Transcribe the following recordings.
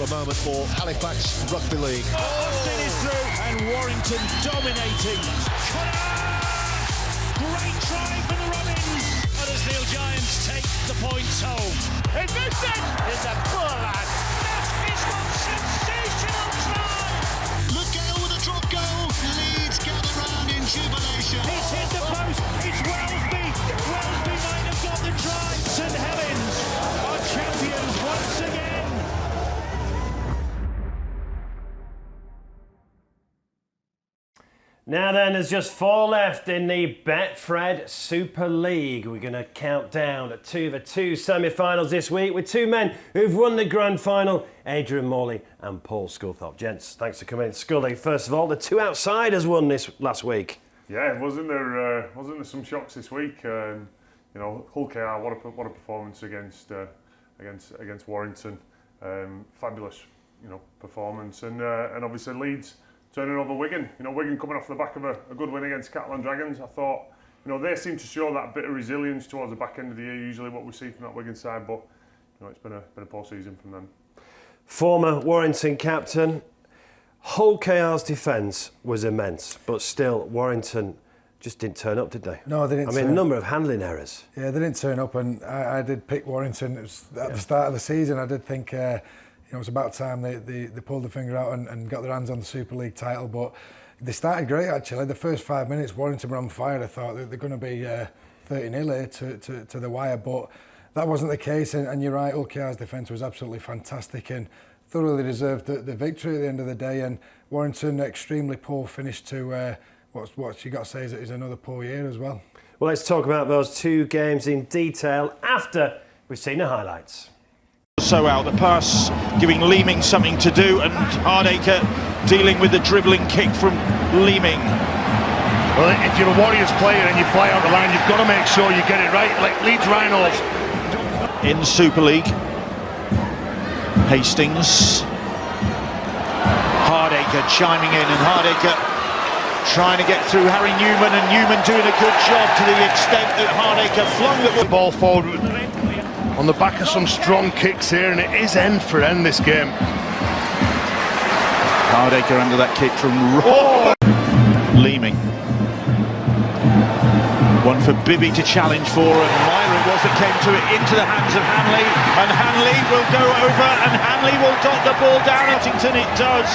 a moment for Halifax Rugby League. Austin is through and Warrington dominating. Great try for the Robins. Huddersfield Giants take the points home. It's Vincent! It's a poor lad. That is one sensational try. Look out with a drop goal. Leeds gather round in jubilation. It's hit the post. It's Wellesby. Wellesby might have got the try. St Helens are champions once again. Now then, there's just 4 left in the Betfred Super League. We're going to count down to the 2 semi-finals this week with 2 men who've won the grand final, Adrian Morley and Paul Sculthorpe. Gents, thanks for coming in. Scully, first of all, the 2 outsiders won this last week. Yeah, wasn't there some shocks this week? You know, Hull KR, what a performance against Warrington. Fabulous, you know, performance, and obviously Leeds turning over Wigan. You know, Wigan coming off the back of a good win against Catalans Dragons. I thought, you know, they seem to show that bit of resilience towards the back end of the year, usually what we see from that Wigan side, but, you know, it's been a poor season from them. Former Warrington captain, Hull KR's defence was immense, but still, Warrington just didn't turn up, did they? No, they didn't. I mean, a number of handling errors. Yeah, they didn't turn up, and I did pick Warrington. It was at the start of the season. I did think you know, it was about time they pulled the finger out and got their hands on the Super League title, but they started great actually. The first 5 minutes, Warrington were on fire. I thought they're going to be 30-0 here to the wire, but that wasn't the case, and you're right, Hull KR's defence was absolutely fantastic and thoroughly deserved the victory at the end of the day, and Warrington extremely poor finish to what you got to say is another poor year as well. Well, let's talk about those 2 games in detail after we've seen the highlights. So out the pass, giving Leeming something to do, and Hardacre dealing with the dribbling kick from Leeming. Well, if you're a Warriors player and you fly out the line, you've got to make sure you get it right, like Leeds Rhinos. In Super League, Hastings, Hardacre chiming in, and Hardacre trying to get through Harry Newman, and Newman doing a good job to the extent that Hardacre flung the ball forward on the back of some strong kicks here, and it is end for end this game. Hardacre under that kick from Leeming. One for Bibby to challenge for, and Myron was that came to it into the hands of Hanley, and Hanley will go over, and Hanley will dot the ball down. Huntington, it does.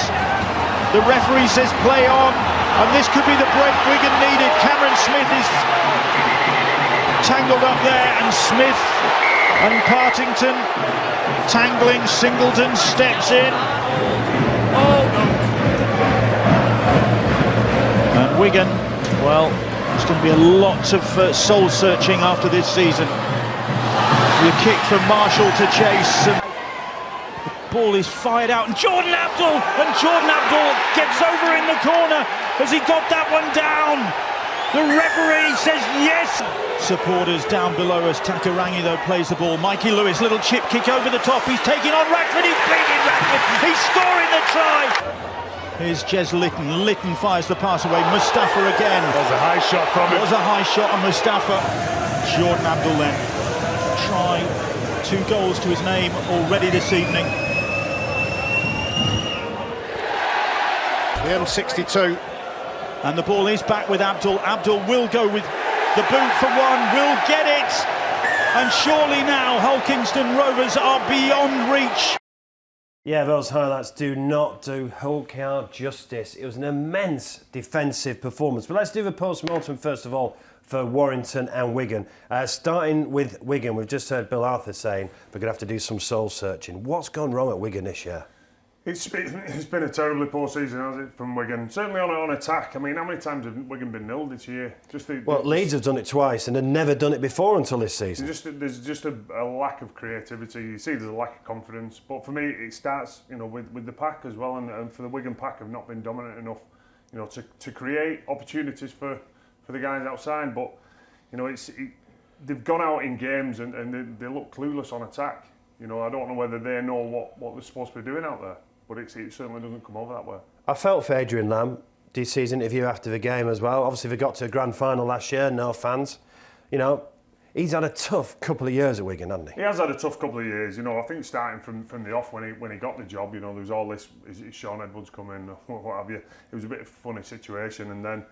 The referee says play on, and this could be the break Wigan needed. Cameron Smith is tangled up there, and Smith and Partington tangling. Singleton steps in. And Wigan, well, there's going to be a lot of soul searching after this season. The kick from Marshall to chase. And the ball is fired out, and Jordan Abdul gets over in the corner. Has he got that one down? The referee says yes. Supporters down below us. Takarangi though plays the ball. Mikey Lewis, little chip kick over the top. He's taking on Radford. He's beating Radford. He's scoring the try. Here's Jez Litton. Litton fires the pass away. Mustafa again. That was a high shot from him. It was a high shot on Mustafa. Jordan Abdul then. Try. 2 goals to his name already this evening. The M62. And the ball is back with Abdul. Abdul will go with the boot for 1, will get it. And surely now Hulkingston Rovers are beyond reach. Yeah, those highlights do not do Hull KR justice. It was an immense defensive performance. But let's do the post-mortem first of all for Warrington and Wigan. Starting with Wigan, we've just heard Bill Arthur saying we're going to have to do some soul searching. What's gone wrong at Wigan this year? It's been a terribly poor season, has it, from Wigan? Certainly on attack. I mean, how many times have Wigan been nilled this year? Leeds have done it twice and they'd never done it before until this season. There's just a lack of creativity. You see, there's a lack of confidence. But for me, it starts, you know, with the pack as well. And for the Wigan pack, have not been dominant enough, you know, to create opportunities for the guys outside. But you know, they've gone out in games and they look clueless on attack. You know, I don't know whether they know what they're supposed to be doing out there. But it certainly doesn't come over that way. I felt for Adrian Lamb. Did you see his interview after the game as well? Obviously, they got to a grand final last year, no fans. You know, he's had a tough couple of years at Wigan, hasn't he? He has had a tough couple of years. You know, I think starting from the off when he got the job, you know, there was all this, is Sean Edwards coming, what have you. It was a bit of a funny situation, and then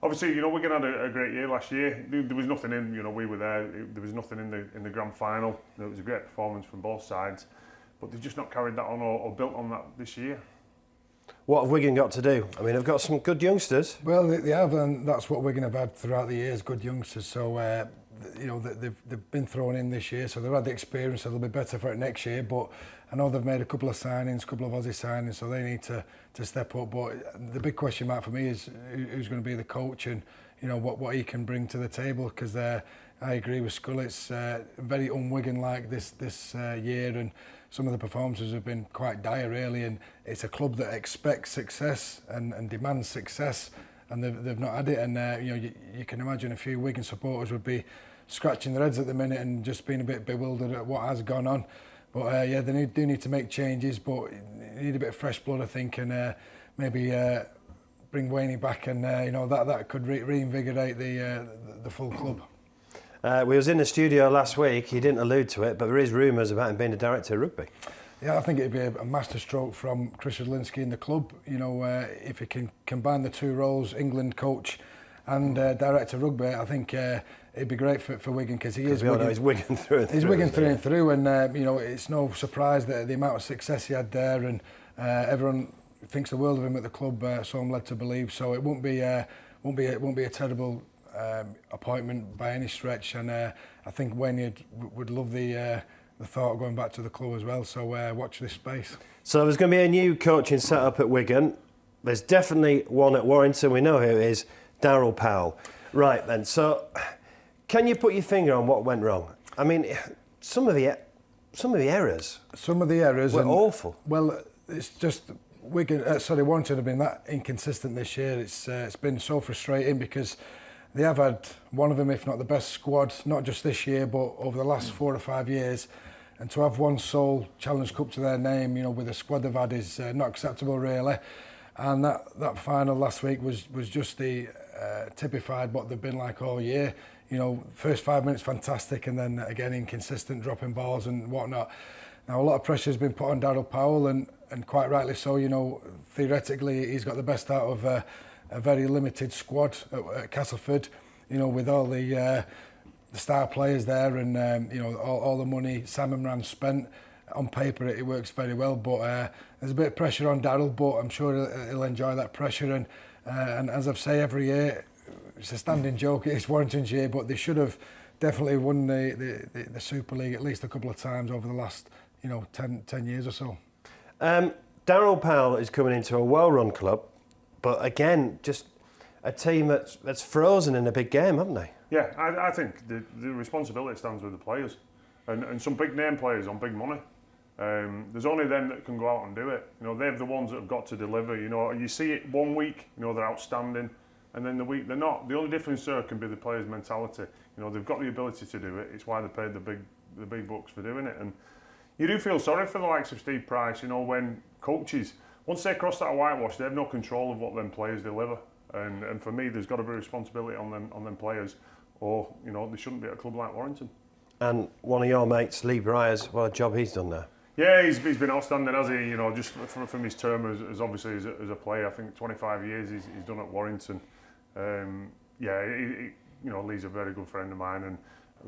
obviously, you know, Wigan had a great year last year. There was nothing in, you know, we were there. There was nothing in the grand final. It was a great performance from both sides, but they've just not carried that on or built on that this year. What have Wigan got to do? I mean, they've got some good youngsters. Well, they have, and that's what Wigan have had throughout the years, good youngsters. So, you know, they've been thrown in this year, so they've had the experience, so they'll be better for it next year. But I know they've made a couple of signings, a couple of Aussie signings, so they need to step up. But the big question mark for me is who's going to be the coach and, you know, what he can bring to the table, because I agree with Scull, it's very un-Wigan-like this year, and some of the performances have been quite dire, really, and it's a club that expects success and demands success, and they've not had it. And you know, you can imagine a few Wigan supporters would be scratching their heads at the minute and just being a bit bewildered at what has gone on. But yeah, they do need to make changes, but you need a bit of fresh blood, I think, and maybe bring Wayne back, and you know, that could reinvigorate the full club. We was in the studio last week. He didn't allude to it, but there is rumours about him being the director of rugby. Yeah, I think it'd be a masterstroke from Chris Radlinski in the club. You know, if he can combine the two roles, England coach and director of rugby, I think it'd be great for Wigan, because he is Wigan. He's Wigan through and through. He's Wigan through and through, and you know, it's no surprise that the amount of success he had there, and everyone thinks the world of him at the club. So I'm led to believe. So it won't be a terrible appointment by any stretch, and I think Wayne would love the thought of going back to the club as well. So watch this space. So there's going to be a new coaching set-up at Wigan. There's definitely one at Warrington. We know who it is, Darryl Powell. Right then, so can you put your finger on what went wrong? I mean, some of the errors. Some of the errors were awful. Well, it's just Warrington have been that inconsistent this year. It's been so frustrating, because they have had one of them, if not the best squad, not just this year, but over the last 4 or 5 years. And to have one sole Challenge Cup to their name, you know, with the squad they've had, is not acceptable, really. And that final last week was just the typified what they've been like all year. You know, first 5 minutes fantastic, and then again inconsistent, dropping balls and whatnot. Now, a lot of pressure has been put on Darryl Powell, and quite rightly so. You know, theoretically he's got the best out of a very limited squad at Castleford, you know, with all the star players there, and you know, all the money Simon Moran spent. On paper it works very well, but there's a bit of pressure on Darryl, but I'm sure he'll enjoy that pressure, and as I've say every year, it's a standing joke, it's Warrington's year, but they should have definitely won the Super League at least a couple of times over the last, you know, 10 years or so. Darryl Powell is coming into a well-run club, but again, just a team that's frozen in a big game, haven't they? Yeah, I think the responsibility stands with the players, and some big name players on big money. There's only them that can go out and do it. You know, they're the ones that have got to deliver. You know, you see it one week, you know, they're outstanding, and then the week they're not. The only difference there can be the players' mentality. You know, they've got the ability to do it. It's why they paid the big bucks for doing it. And you do feel sorry for the likes of Steve Price. You know, when coaches, once they cross that whitewash, they have no control of what them players deliver. And for me, there's got to be responsibility on them players, or you know, they shouldn't be at a club like Warrington. And one of your mates, Lee Briers, what a job he's done there. Yeah, he's been outstanding, has he? You know, just from his term as obviously as a player. I think 25 years he's done at Warrington. Yeah, you know, Lee's a very good friend of mine, and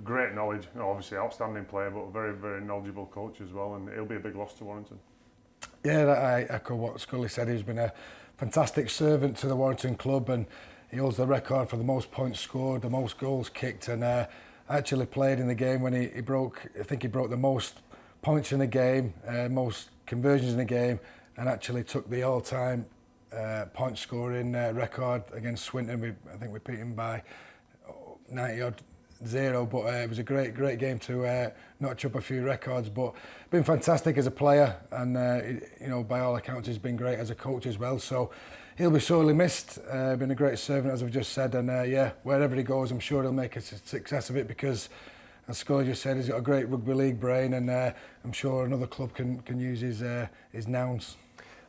great knowledge. You know, obviously outstanding player, but a very, very knowledgeable coach as well. And he'll be a big loss to Warrington. Yeah, I echo what Scully said. He's been a fantastic servant to the Warrington club, and he holds the record for the most points scored, the most goals kicked, and actually played in the game when he broke. I think he broke the most points in the game, most conversions in the game, and actually took the all-time point scoring record against Swinton. I think we beat him by 90-0, but it was a great game to notch up a few records. But been fantastic as a player, and you know, by all accounts, he's been great as a coach as well. So he'll be sorely missed. Been a great servant, as I've just said, and yeah, wherever he goes, I'm sure he'll make a success of it, because, as Scully just said, he's got a great rugby league brain, and I'm sure another club can use his nouns.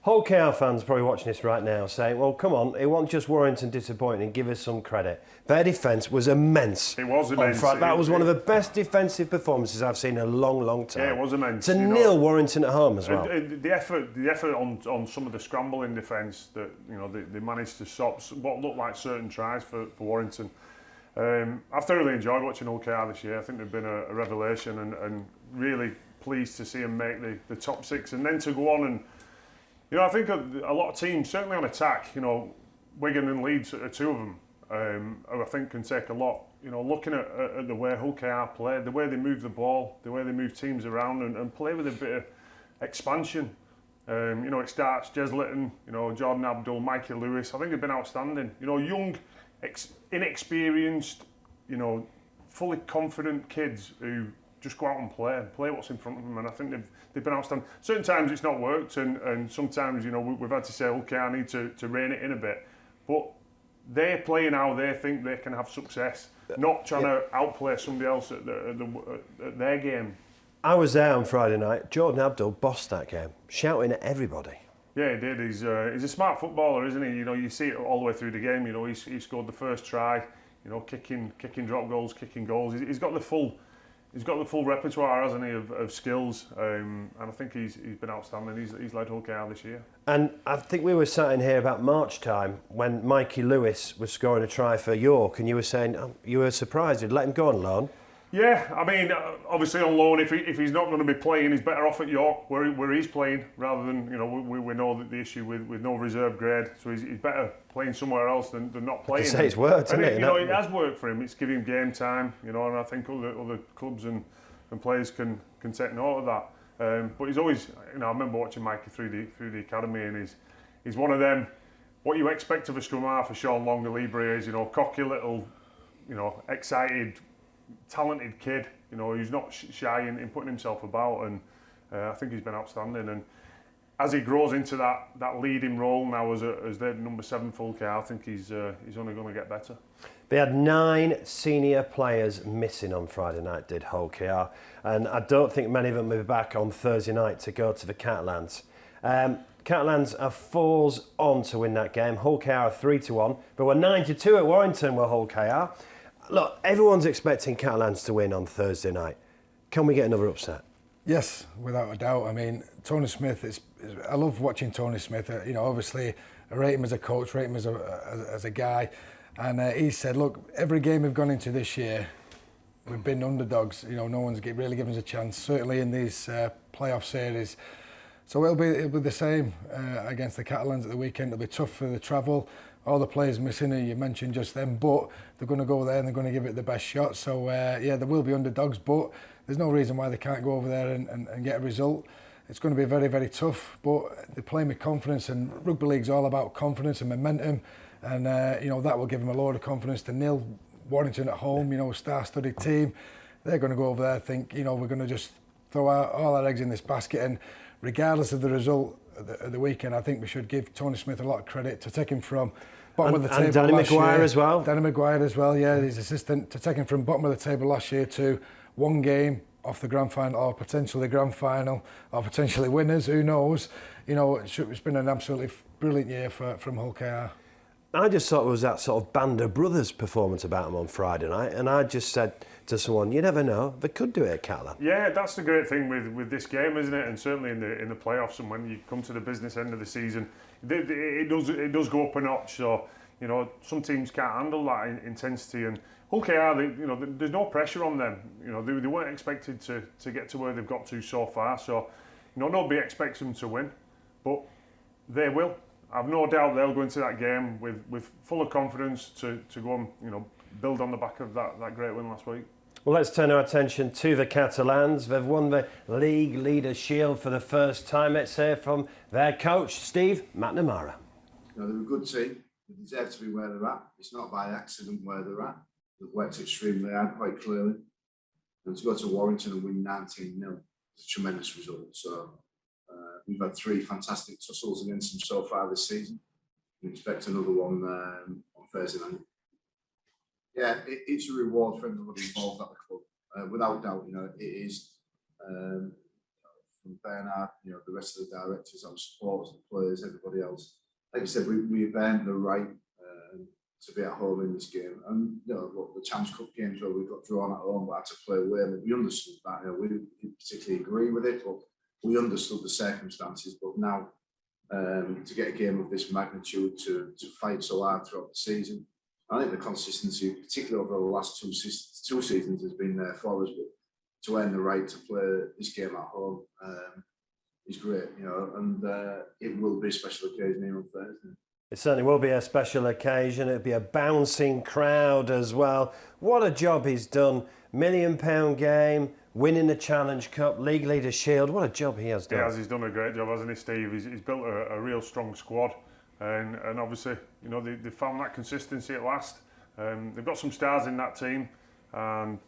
Hull KR fans probably watching this right now saying, well, come on, it wasn't just Warrington disappointing, give us some credit. Their defence was immense. It was immense. That was one of the best defensive performances I've seen in a long, long time. Yeah, it was immense. To nil Warrington at home as well. The effort on some of the scrambling defence that they managed to stop what looked like certain tries for Warrington. I've thoroughly enjoyed watching Hull KR this year. I think they've been a revelation and really pleased to see them make the top 6 and then to go on and. I think a lot of teams, certainly on attack, Wigan and Leeds are 2 of them, who I think can take a lot. Looking at the way Hull KR play, the way they move the ball, the way they move teams around and play with a bit of expansion. It starts Jez Litton, Jordan Abdul, Mikey Lewis. I think they've been outstanding. Young, inexperienced, fully confident kids who just go out and play what's in front of them, and I think they've been outstanding. Certain times it's not worked, and sometimes we've had to say, okay, I need to rein it in a bit, but they're playing how they think they can have success, not trying to outplay somebody else at their game. I was there on Friday night. Jordan Abdul bossed that game, shouting at everybody. Yeah, he did. He's a smart footballer, isn't he? You see it all the way through the game. He scored the first try. Kicking drop goals, kicking goals. He's got the full repertoire, hasn't he, of skills, and I think he's been outstanding. He's led Hull KR this year. And I think we were sat in here about March time when Mikey Lewis was scoring a try for York, and you were saying you were surprised you'd let him go on loan. Yeah, I mean, obviously on loan, if he's not going to be playing, he's better off at York where he's playing, rather than we know that the issue with no reserve grade, so he's better playing somewhere else than not playing. You say it's worked, isn't it? It has worked for him. It's giving him game time, and I think other clubs and players can take note of that. But he's always, I remember watching Mikey through the academy, and he's one of them. What you expect of a scrum half for Sean Longer Libre is, cocky little, excited, talented kid, who's not shy in putting himself about, and I think he's been outstanding. And as he grows into that leading role now as the number 7 full KR, I think he's only going to get better. They had 9 senior players missing on Friday night, did Hull KR, and I don't think many of them will be back on Thursday night to go to the Catalans. Catalans are 4s on to win that game. Hull KR are 3-1, but we're 9-2 at Warrington with Hull KR. Look, everyone's expecting Catalans to win on Thursday night. Can we get another upset? Yes, without a doubt. I mean, Tony Smith, I love watching Tony Smith. Obviously, I rate him as a coach, rate him as a guy. And he said, look, every game we've gone into this year, we've been underdogs. No one's really given us a chance, certainly in these playoff series. So it'll be the same against the Catalans at the weekend. It'll be tough for the travel. All the players missing, you mentioned just them, but they're going to go there and they're going to give it the best shot. So, there will be underdogs, but there's no reason why they can't go over there and get a result. It's going to be very, very tough, but they're playing with confidence, and rugby league's all about confidence and momentum, and that will give them a load of confidence to nil Warrington at home, a star-studded team. They're going to go over there, think, we're going to just throw all our eggs in this basket, and regardless of the result of the weekend, I think we should give Tony Smith a lot of credit to take him from bottom of the table Danny last Maguire year. as well. Danny Maguire as well, yeah, his assistant, to take him from bottom of the table last year to one game off the grand final, or potentially grand final, or potentially winners, who knows. It's been an absolutely brilliant year from Hull KR. I just thought it was that sort of band of brothers performance about them on Friday night, and I just said to someone, you never know, they could do it at Catalan. Yeah, that's the great thing with this game, isn't it? And certainly in the playoffs, and when you come to the business end of the season, it does go up a notch. So some teams can't handle that intensity, and Hull KR, there's no pressure on them. They weren't expected to get to where they've got to so far. So nobody expects them to win, but they will. I've no doubt they'll go into that game with full of confidence to go and build on the back of that great win last week. Well, let's turn our attention to the Catalans. They've won the League Leaders' Shield for the first time. Let's hear from their coach, Steve McNamara. They're a good team. They deserve to be where they're at. It's not by accident where they're at. They've worked extremely hard, quite clearly. And to go to Warrington and win 19-0 is a tremendous result. So we've had 3 fantastic tussles against them so far this season. We expect another one on Thursday night. Yeah, it's a reward for everybody involved at the club. Without doubt, it is from from Bernard, the rest of the directors, our supporters, the players, everybody else. Like I said, we've earned the right to be at home in this game. And look, the Champions Cup games where we got drawn at home but had to play away, we understood that. We didn't particularly agree with it, but we understood the circumstances. But now to get a game of this magnitude, to fight so hard throughout the season, I think the consistency, particularly over the last two seasons, has been there for us. But to earn the right to play this game at home is great, and it will be a special occasion here on Thursday. It certainly will be a special occasion. It'll be a bouncing crowd as well. What a job he's done. £1 million game, winning the Challenge Cup, League Leaders Shield. What a job he has done. He's done a great job, hasn't he, Steve? He's built a real strong squad. And obviously, they found that consistency at last. They've got some stars in that team. And,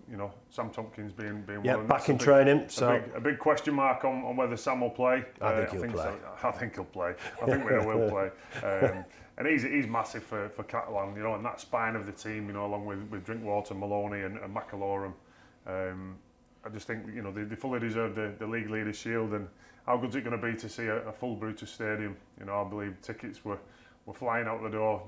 Sam Tompkins being one of them. Back in training. A big question mark on whether Sam will play. I think he'll play. I think he'll play. I think we will play. And he's massive for Catalan, and that spine of the team, along with Drinkwater, Maloney and McAlorum. I just think, they fully deserve the League Leaders Shield. And how good's it going to be to see a full Brutus Stadium? I believe tickets were flying out the door,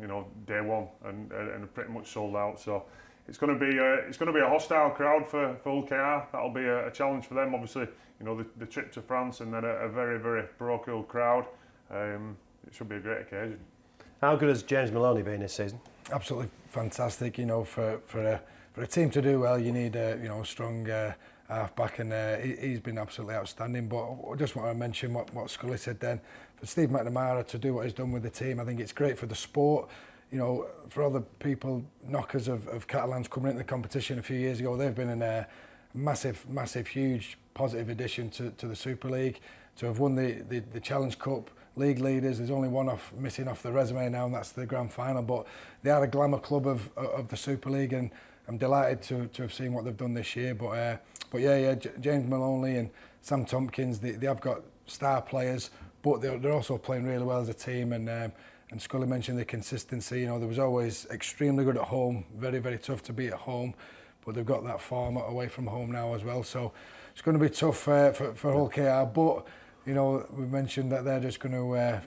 day one and pretty much sold out. So it's going to be a hostile crowd for Hull KR. That'll be a challenge for them. Obviously, the trip to France and then a very, very parochial crowd. It should be a great occasion. How good has James Maloney been this season? Absolutely fantastic. For a team to do well, you need a strong half-back, and he's been absolutely outstanding. But I just want to mention what Scully said then. For Steve McNamara to do what he's done with the team, I think it's great for the sport. For other people, knockers of Catalans coming into the competition a few years ago, they've been in a massive, huge positive addition to the Super League. To have won the Challenge Cup, League Leaders, there's only one missing off the resume now, and that's the grand final. But they are a glamour club of the Super League, and I'm delighted to have seen what they've done this year. But James Maloney and Sam Tompkins, they have got star players, but they're also playing really well as a team. And Scully mentioned the consistency. They was always extremely good at home, very, very tough to beat at home, but they've got that form away from home now as well. So it's going to be tough for Hull KR, but we mentioned that they're just going to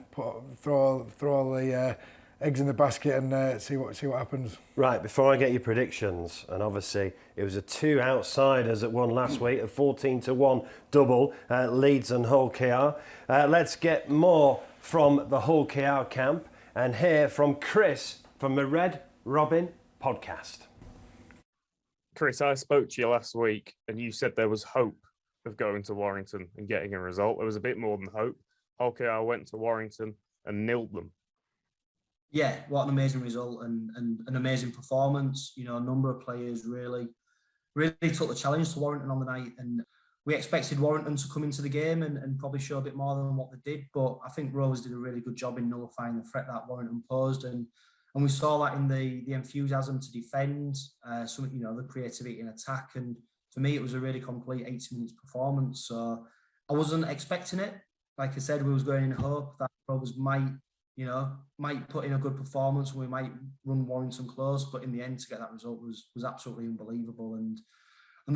throw all the eggs in the basket and see what happens. Right, before I get your predictions, and obviously it was a two outsiders that won last week, a 14-1 double, Leeds and Hull KR. Let's get more from the Hull KR camp and hear from Chris from the Red Robin podcast. Chris, I spoke to you last week and you said there was hope of going to Warrington and getting a result. There was a bit more than hope. Hull KR went to Warrington and nilled them. Yeah, what an amazing result and an amazing performance. A number of players really took the challenge to Warrington on the night, and we expected Warrington to come into the game and probably show a bit more than what they did. But I think Rovers did a really good job in nullifying the threat that Warrington posed, and we saw that in the enthusiasm to defend, the creativity in attack. And for me, it was a really complete 80 minutes performance. So I wasn't expecting it. Like I said, we was going in hope that Rovers might put in a good performance. We might run Warrington close, but in the end, to get that result was absolutely unbelievable. And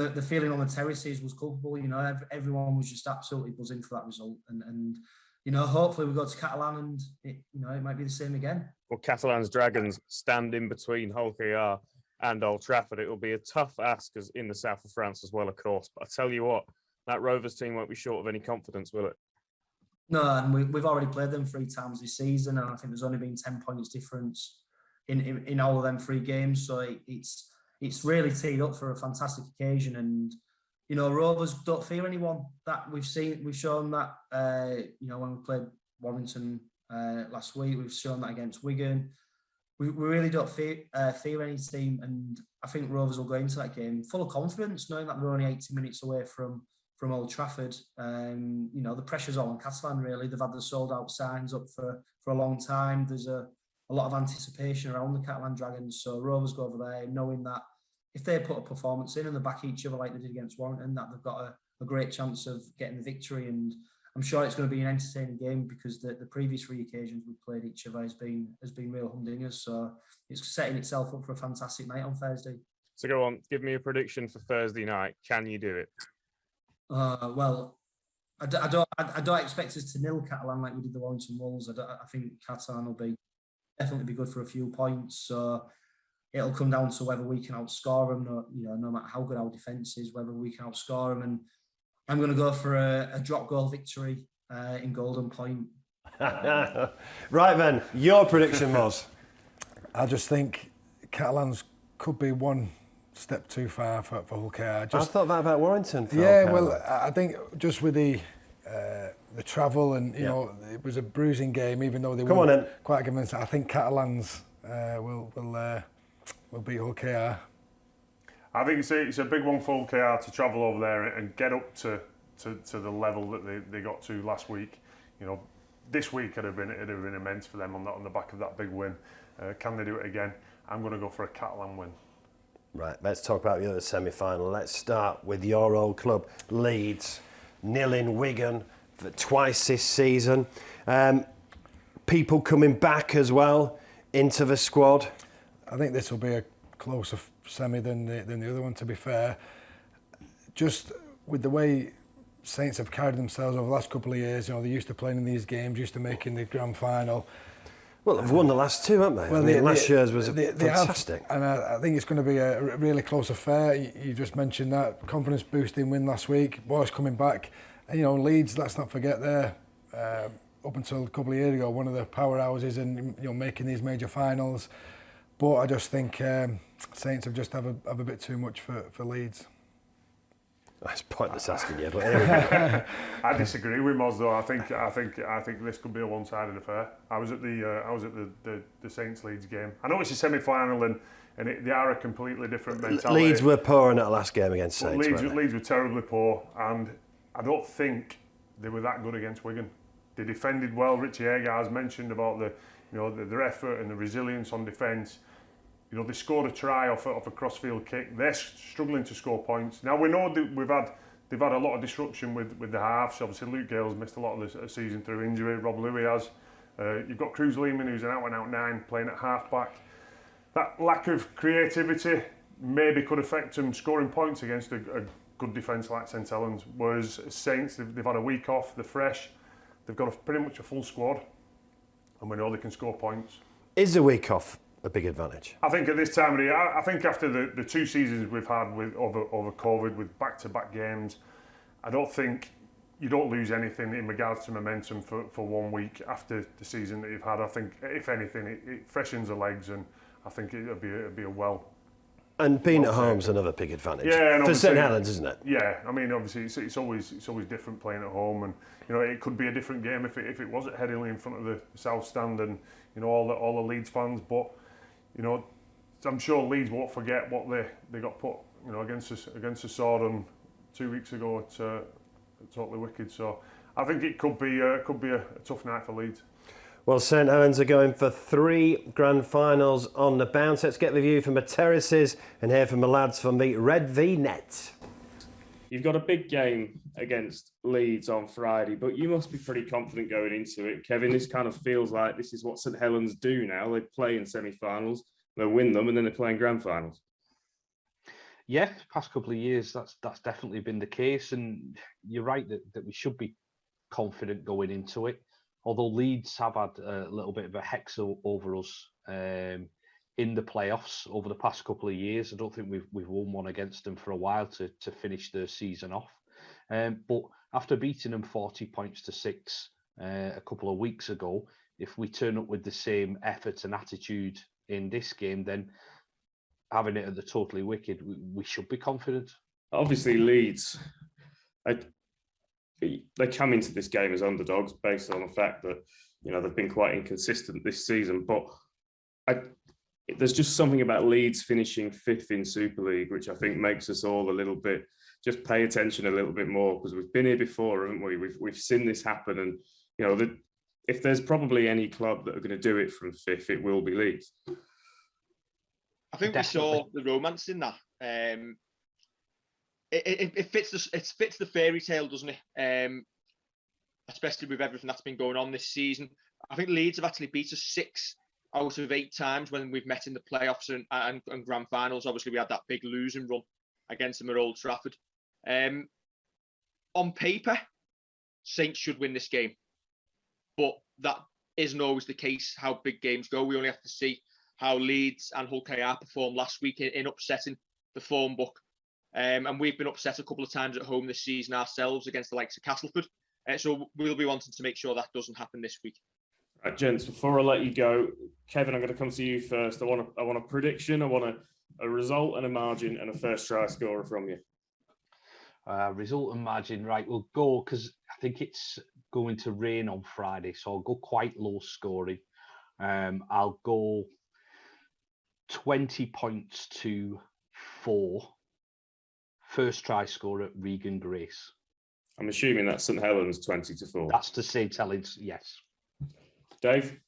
the feeling on the terraces was culpable. Everyone was just absolutely buzzing for that result. And hopefully we go to Catalan and it might be the same again. Well, Catalans Dragons stand in between Hull KR and Old Trafford. It will be a tough ask as in the south of France as well, of course. But I tell you what, that Rovers team won't be short of any confidence, will it? No, and we've already played them 3 times this season, and I think there's only been 10 points difference in all of them 3 games. So it's really teed up for a fantastic occasion. And Rovers don't fear anyone. That we've shown that when we played Warrington last week, we've shown that against Wigan. We really don't fear any team, and I think Rovers will go into that game full of confidence, knowing that they're only 80 minutes away from Old Trafford. The pressure's all on Catalan, really. They've had the sold-out signs up for a long time. There's a lot of anticipation around the Catalan Dragons, so Rovers go over there knowing that if they put a performance in and they back each other like they did against Warrington, that they've got a great chance of getting the victory. And I'm sure it's going to be an entertaining game because the previous 3 occasions we've played each other has been real humdingers. So it's setting itself up for a fantastic night on Thursday. So go on, give me a prediction for Thursday night. Can you do it? Well, I don't expect us to nil Catalan like we did the Warrington Wolves. I think Catalan will definitely be good for a few points. So it'll come down to whether we can outscore them. No matter how good our defence is, whether we can outscore them. And I'm going to go for a drop goal victory in Golden Point. Right then, your prediction was? I just think Catalans could be one step too far for Hull KR. I thought that about Warrington. I think just with the travel and you know it was a bruising game, even though they weren't quite convinced. I think Catalans will beat Hull KR. I think it's a big one for Hull KR to travel over there and get up to the level that they got to last week. You know, this week it'd have been immense for them on the back of that big win. Can they do it again? I'm going to go for a Catalan win. Right, let's talk about the other semi-final. Let's start with your old club, Leeds, nilling Wigan for twice this season. People coming back as well into the squad. I think this will be a closer semi than the other one, to be fair. Just with the way Saints have carried themselves over the last couple of years, you know, they're used to playing in these games, used to making the grand final. Well, they've won the last two, haven't they? Well, last year's was fantastic. And I think it's going to be a really close affair. You just mentioned that confidence boosting win last week. Boys coming back. And, you know, Leeds, let's not forget they're up until a couple of years ago one of the powerhouses and, you know, making these major finals. But I just think Saints have just have a bit too much for Leeds. It's pointless asking you, but anyway. I disagree with Moz though. I think this could be a one-sided affair. I was at the Saints Leeds game. I know it's a semi-final and they are a completely different mentality. Leeds were poor in that last game against Saints. Leeds were terribly poor, and I don't think they were that good against Wigan. They defended well. Richie Agar's mentioned about their effort and the resilience on defence. You know, they scored a try off a crossfield kick. They're struggling to score points. Now we know that they've had a lot of disruption with the halves. Obviously, Luke Gale's missed a lot of the season through injury. Rob Louis has. You've got Cruz Lehman, who's an out-and-out 9, playing at half-back. That lack of creativity maybe could affect them scoring points against a good defence like St Helens. Whereas Saints, they've had a week off. They're fresh. They've got pretty much a full squad, and we know they can score points. Is a week off a big advantage? I think at this time of the year, I think after the 2 seasons we've had over COVID with back-to-back games, I don't think you don't lose anything in regards to momentum for 1 week after the season that you've had. I think if anything, it freshens the legs, and I think it'll be a well. And being at home's another big advantage. Yeah, for St Helens, isn't it? Yeah, I mean obviously it's always different playing at home, and you know it could be a different game if it was at Headingley in front of the South Stand and you know all the Leeds fans, but. You know, I'm sure Leeds won't forget what they got put, you know, against the sword on 2 weeks ago at Totally Wicked. So I think it could be a tough night for Leeds. Well, St Helens are going for 3 grand finals on the bounce. Let's get the view from the terraces and hear from the lads from the Red V Net. You've got a big game against Leeds on Friday, but you must be pretty confident going into it. Kevin, this kind of feels like this is what St Helens do now. They play in semi-finals, they win them, and then they play in grand finals. Yeah, the past couple of years, that's definitely been the case. And you're right that we should be confident going into it. Although Leeds have had a little bit of a hex over us in the playoffs over the past couple of years. I don't think we've won one against them for a while to finish their season off. But after beating them 40 points to 6 a couple of weeks ago, if we turn up with the same effort and attitude in this game, then having it at the Totally Wicked, we should be confident. Obviously, Leeds, they come into this game as underdogs based on the fact that you know they've been quite inconsistent this season. But there's just something about Leeds finishing 5th in Super League, which I think makes us all a little bit just pay attention a little bit more, because we've been here before, haven't we? We've seen this happen, and you know if there's probably any club that are going to do it from 5th, it will be Leeds. I think Definitely. We saw the romance in that. It fits the fairy tale, doesn't it? Especially with everything that's been going on this season. I think Leeds have actually beat us 6 out of 8 times when we've met in the playoffs and grand finals. Obviously, we had that big losing run against them at Old Trafford. On paper, Saints should win this game. But that isn't always the case how big games go. We only have to see how Leeds and Hull KR performed last week in upsetting the form book. And we've been upset a couple of times at home this season ourselves against the likes of Castleford. So we'll be wanting to make sure that doesn't happen this week. Right, gents, before I let you go, Kevin, I'm going to come to you first. I want a prediction, I want a result and a margin and a first try scorer from you. Result and margin, right, we'll go, because I think it's going to rain on Friday, so I'll go quite low scoring. I'll go 20 points to 4. First try scorer, Regan Grace. I'm assuming that's St Helens 20 to 4. That's to St Helens, yes. Dave?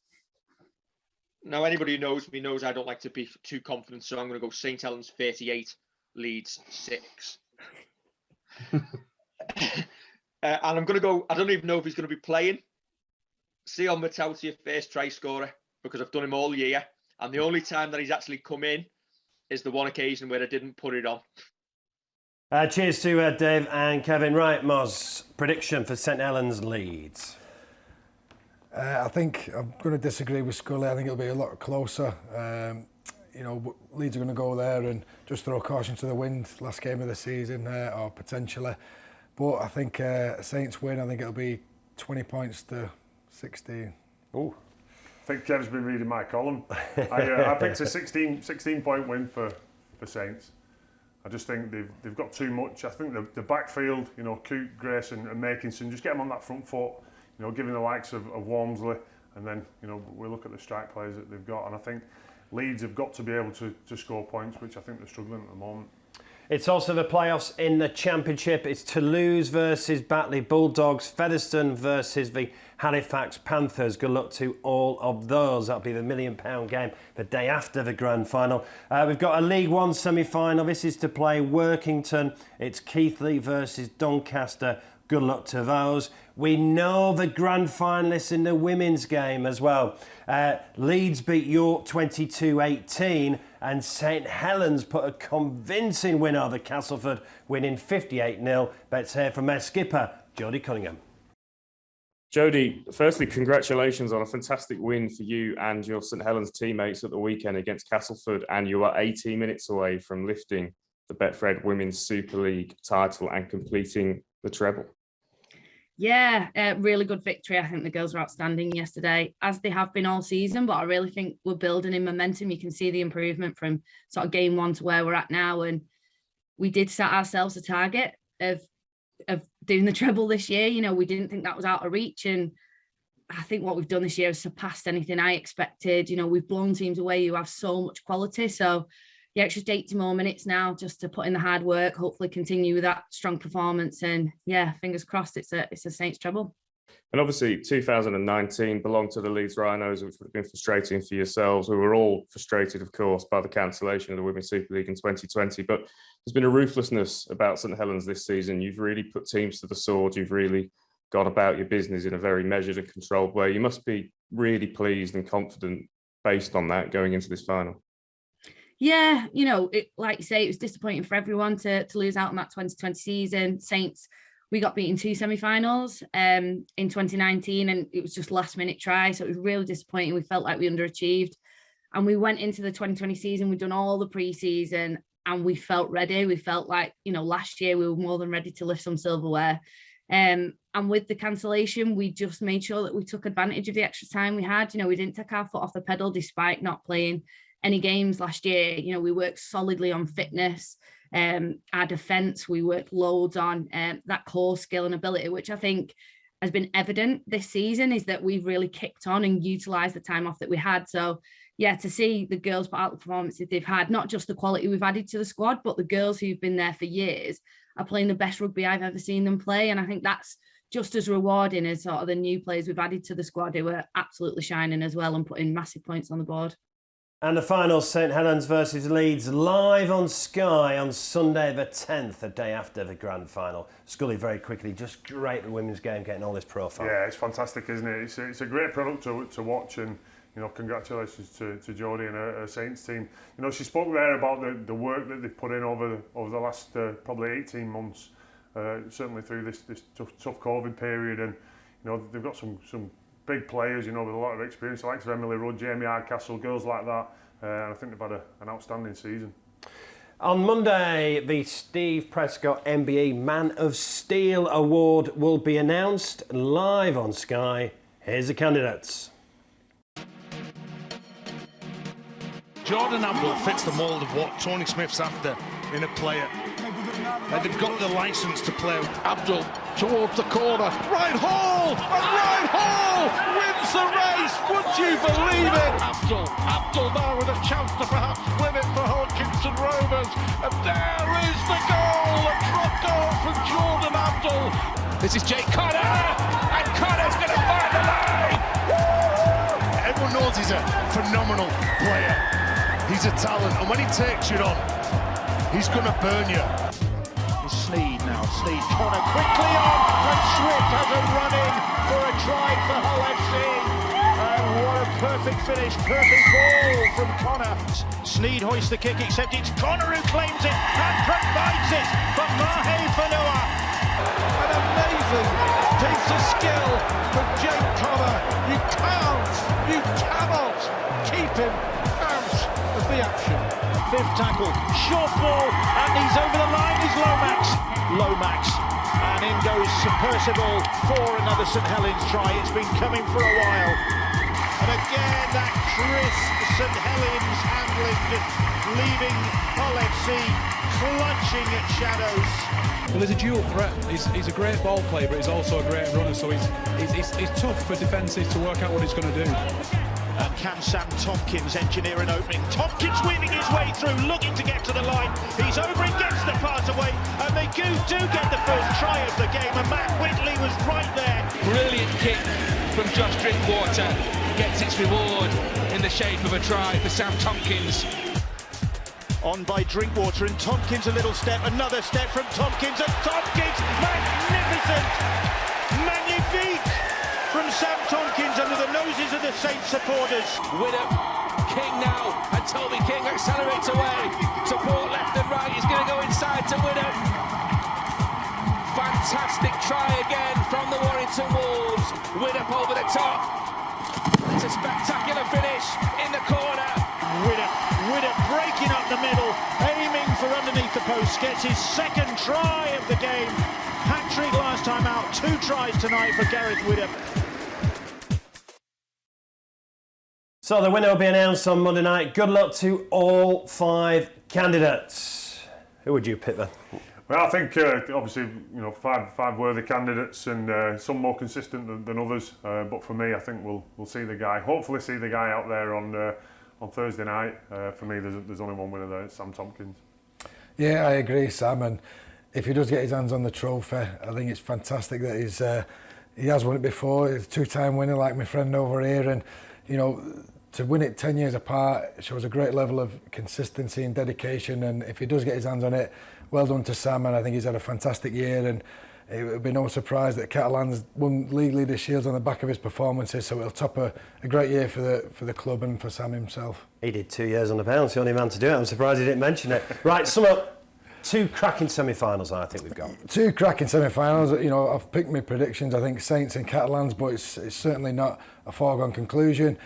Now, anybody who knows me knows I don't like to be too confident, so I'm going to go St Helens 38, Leeds 6. And I'm going to go, I don't even know if he's going to be playing. Sion Matautia, first try scorer, because I've done him all year. And the only time that he's actually come in is the one occasion where I didn't put it on. Cheers to Dave and Kevin. Right, Moz, prediction for St Helens Leeds. I think I'm going to disagree with Scully. I think it'll be a lot closer. Leeds are going to go there and just throw caution to the wind last game of the season, or potentially. But I think Saints win. I think it'll be 20 points to 16. Oh, I think Kev's been reading my column. I picked a 16-point win for Saints. I just think they've got too much. I think the backfield, Coote, Grace and Makinson, just get them on that front foot. Giving the likes of Walmsley, and then we look at the strike players that they've got, and I think Leeds have got to be able to score points, which I think they're struggling at the moment. It's also the playoffs in the Championship. It's Toulouse versus Batley Bulldogs, Featherstone versus the Halifax Panthers. Good luck to all of those. That'll be the £1 million game the day after the grand final. We've got a League One semi-final. This is to play Workington. It's Keighley versus Doncaster. Good luck to those. We know the grand finalists in the women's game as well. Leeds beat York 22-18 and St Helens put a convincing win over Castleford, winning 58-0. Let's hear from their skipper, Jodie Cunningham. Jodie, firstly, congratulations on a fantastic win for you and your St Helens teammates at the weekend against Castleford, and you are 18 minutes away from lifting the Betfred Women's Super League title and completing the treble. Yeah, really good victory. I think the girls were outstanding yesterday, as they have been all season, but I really think we're building in momentum. You can see the improvement from sort of game one to where we're at now, and we did set ourselves a target of doing the treble this year. We didn't think that was out of reach, and I think what we've done this year has surpassed anything I expected. We've blown teams away who have so much quality, so yeah, it's just 80 more minutes now just to put in the hard work, hopefully continue with that strong performance. And yeah, fingers crossed it's a Saints treble. And obviously 2019 belonged to the Leeds Rhinos, which would have been frustrating for yourselves. We were all frustrated, of course, by the cancellation of the Women's Super League in 2020. But there's been a ruthlessness about St Helens this season. You've really put teams to the sword. You've really gone about your business in a very measured and controlled way. You must be really pleased and confident based on that going into this final. Yeah, like you say, it was disappointing for everyone to lose out on that 2020 season. Saints, we got beaten 2 semi-finals in 2019, and it was just last-minute try, so it was really disappointing. We felt like we underachieved, and we went into the 2020 season. We'd done all the pre-season, and we felt ready. We felt like, last year we were more than ready to lift some silverware. And with the cancellation, we just made sure that we took advantage of the extra time we had. We didn't take our foot off the pedal despite not playing any games last year. We worked solidly on fitness, our defence. We worked loads on that core skill and ability, which I think has been evident this season, is that we've really kicked on and utilised the time off that we had. So yeah, to see the girls put out the performances they've had, not just the quality we've added to the squad, but the girls who've been there for years are playing the best rugby I've ever seen them play. And I think that's just as rewarding as sort of the new players we've added to the squad who are absolutely shining as well and putting massive points on the board. And the final, St Helens versus Leeds, live on Sky on Sunday the 10th, the day after the grand final. Scully, very quickly, just great the women's game getting all this profile. Yeah, it's fantastic, isn't it? It's a great product to watch, and congratulations to Jodie and her Saints team. She spoke there about the work that they've put in over the last probably 18 months, certainly through this tough COVID period. And you know, they've got some big players, you know, with a lot of experience, the likes of Emily Rudd, Jamie Hardcastle, girls like that. And I think they've had an outstanding season. On Monday, the Steve Prescott MBE Man of Steel Award will be announced live on Sky. Here's the candidates. Jordan Abdul fits the mould of what Tony Smith's after in a player. And they've got the licence to play. Abdul towards the corner. Right Hall! And Right Hall wins the race! Would you believe it? Abdul now with a chance to perhaps win it for Hodkinson Rovers. And there is the goal! A drop goal from Jordan Abdul. This is Jake Connor, and Connor's going to find the line. Everyone knows he's a phenomenal player. He's a talent, and when he takes you on, he's going to burn you. It's Sneed now. Sneed, Connor quickly on, and Swift has a run-in for a try for Hull FC. And what a perfect finish, perfect ball from Connor. Sneed hoists the kick, except it's Connor who claims it and provides it for Mahe Fanua. An amazing piece of skill from Jake Connor. You cannot keep him out of the action. Fifth tackle, short ball, and he's over the line is Lomax, and in goes Percival for another St Helens try. It's been coming for a while, and again that crisp St Helens handling, just leaving Hull FC clutching at shadows. Well, he's a dual threat. He's a great ball player, but he's also a great runner, so it's tough for defences to work out what he's going to do. And can Sam Tompkins engineer an opening? Tompkins weaving his way through, looking to get to the line. He's over and gets the pass away, and they do get the first try of the game, and Matt Whitley was right there. Brilliant kick from Josh Drinkwater. Gets its reward in the shape of a try for Sam Tompkins. On by Drinkwater, and Tompkins a little step, another step from Tompkins, and Tompkins, magnificent, magnifique from Sam Tompkins under the noses of the Saints supporters. Widdop, King now, and Toby King accelerates away. Support left and right, he's going to go inside to Widdop. Fantastic try again from the Warrington Wolves. Widdop over the top. It's a spectacular finish in the corner. Widdop breaking up the middle, aiming for underneath the post, gets his second try of the game. Hat-trick last time out, 2 tries tonight for Gareth Widdop. So the winner will be announced on Monday night. Good luck to all 5 candidates. Who would you pick then? Well, I think obviously, you know, five worthy candidates, and some more consistent than others. But for me, I think we'll see the guy. Hopefully, see the guy out there on Thursday night. For me, there's only one winner there. It's Sam Tompkins. Yeah, I agree, Sam. And if he does get his hands on the trophy, I think it's fantastic that he has won it before. He's a 2-time winner, like my friend over here, and you know, to win it 10 years apart shows a great level of consistency and dedication. And if he does get his hands on it, well done to Sam. And I think he's had a fantastic year, and it would be no surprise that Catalans won League Leader Shields on the back of his performances, so it'll top a great year for the club and for Sam himself. He did 2 years on the bounce, the only man to do it. I'm surprised he didn't mention it. Right, sum up. 2 cracking semi-finals, I think we've got. 2 cracking semi-finals. You know, I've picked my predictions. I think Saints and Catalans, but it's certainly not a foregone conclusion.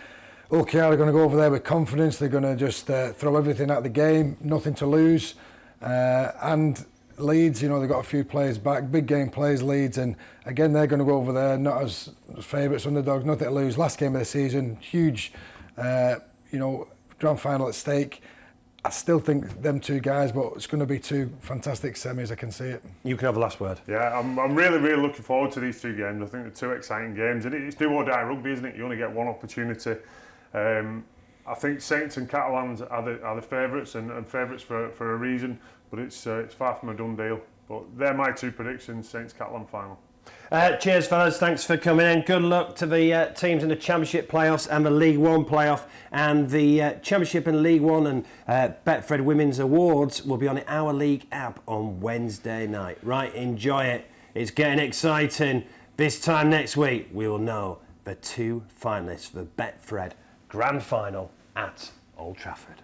OKR are going to go over there with confidence. They're going to just throw everything at the game, nothing to lose. And Leeds, you know, they've got a few players back, big game players, Leeds, and again, they're going to go over there, not as favourites, underdogs, nothing to lose. Last game of the season, huge, you know, grand final at stake. I still think them 2 guys, but it's going to be 2 fantastic semis, I can see it. You can have the last word. Yeah, I'm really looking forward to these 2 games. I think they're 2 exciting games, and it's do or die rugby, isn't it? You only get one opportunity. I think Saints and Catalans are the favourites, and favourites for a reason, but it's far from a done deal. But they're my 2 predictions, Saints-Catalan final. Cheers, fellas. Thanks for coming in. Good luck to the teams in the Championship playoffs and the League One playoff. And the Championship and League One and Betfred Women's Awards will be on the Our League app on Wednesday night. Right, enjoy it. It's getting exciting. This time next week, we will know the 2 finalists for the Betfred Grand Final at Old Trafford.